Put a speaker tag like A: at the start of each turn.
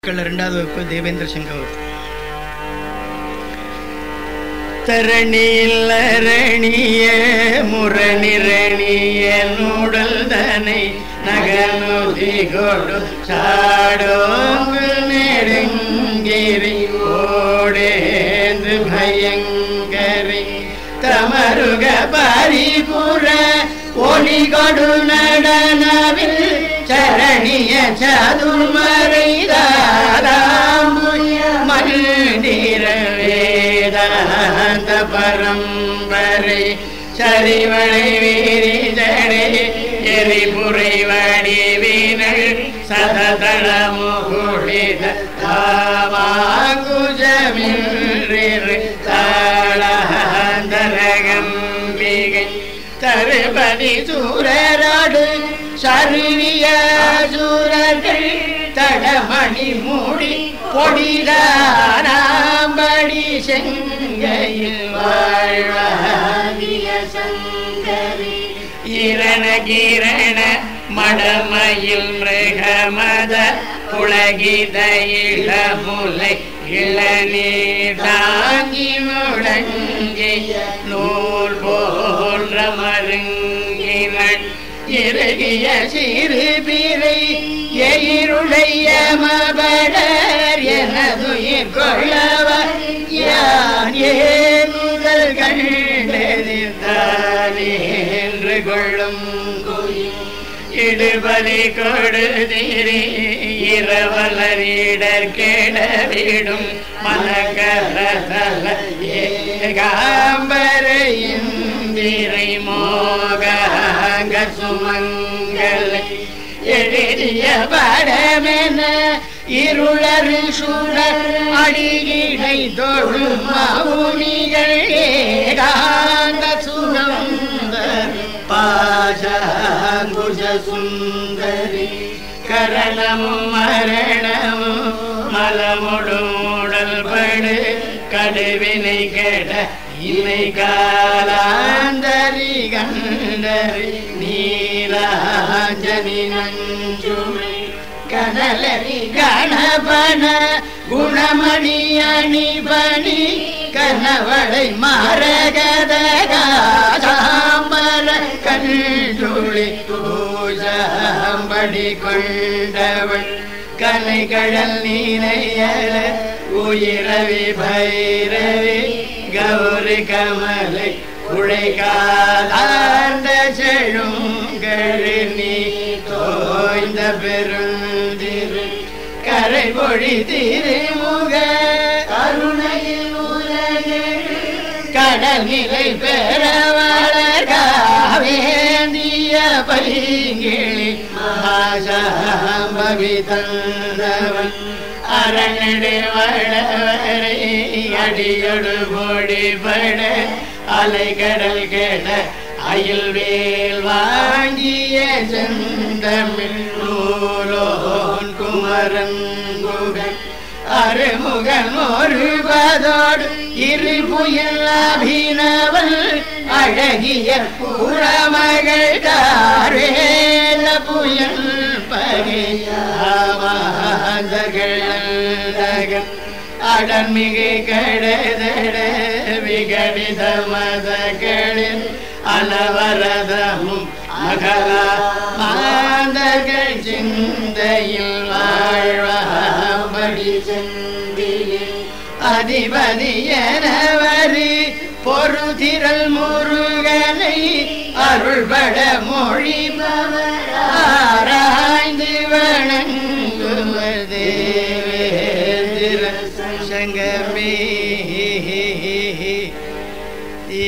A: திருக்குறள் 2வது வகுப்பு தேவேந்திர சங்கர். தரணியில் அரணிய முரணிரணிய நூடல் தனை நகனுதி கொடு சாடோங்கு நெடுங்கிரி ஓடேந்து பயங்கரி தமருக பரிபுர ஒளி கொடு நடனவில் சரணிய சதுர்மறைதாராம்புய மந்திர வேதாந்த பரம்பரை சரிவளை வீரிதடை எரிபுரை வடிவினள் சததள முகுளித தாமாங்குஜமில் தாளந்தரகம்பிகை தருபதி சூரராடு சருவிய சூரர்கள் தடமணி மூடி பொடிதாராம்படி செங்கையில் வாழ்வாகிய சங்கரி இரண கிரண மடமையில் மிருகமத புலகித இளமுலை இளநீர் தாங்கி முழங்கிய நூல் போன்ற மருங்கினள் இறுகிய சிறு பிறை எயிருடைய மபடர் எனதுயிர் கொள்ளவர் யான் ஏன் முதல் கண்டெதிர்த்தானே என்று கொள்ளும் இடுபலி கொடுதிரி இரவலரிடர் கெடவிடும் மலகரதல ஏகாம்பரையின் திரை மோகங்க சுமங்கலை எழுதிய படமென இருளரு சுடர் அடியிடை தொழும் மவுனிகள் ஏகாந்த சுகந்தர் பாசாங்குஷ சுந்தரி கரணமும் மரணமும் மலமுடுமுடல் படு கடுவினை கெட இமை காலாந்தரி கண்டரி நீலாஞ்சனி நஞ்சுமை கனலரி கணபன குணமணி அணிபணி கனவளை மரகதகாம்பர கண்டுளி பூஜாம்படி கொண்டவள் கலை கடல் நீனையல உயிரவி பைரவி கௌரி கமலை உழைக்காதார்ந்த செழுங்கழி நீ தோய்ந்த பெருந்திரு கரை பொழி திருமுக கருணையில் உலகெழு கடல் நிலை பெற வளர்காவேந்திய பைங்கிளி மகாசாம்பவி தந்தவன் அரணடு வளவரை அடியொடு பொடி பட அலைகடல் கெட அயில் வேல் வாங்கிய செந்தமிழ் நூலோன் குமரன் குகன் அருமுகன் ஒருவதோடு இரு புயல் அபினவன் அழகிய புறமகள் காரேல புயல் பகையாமாந்தர்கள் அடன்மிகு கடதட விகடித மதகளில் அனவரதமும் அகலா மாந்தர்கள் சிந்தையில் வாழ்வாம்படி செந்திலே அதிபதி எனவரு பொருதிரல் முருகனை அருள்பட மொழிபவர் ஆராய்ந்து வணங்குவர் தேவேந்திர சங்கமே. ஏ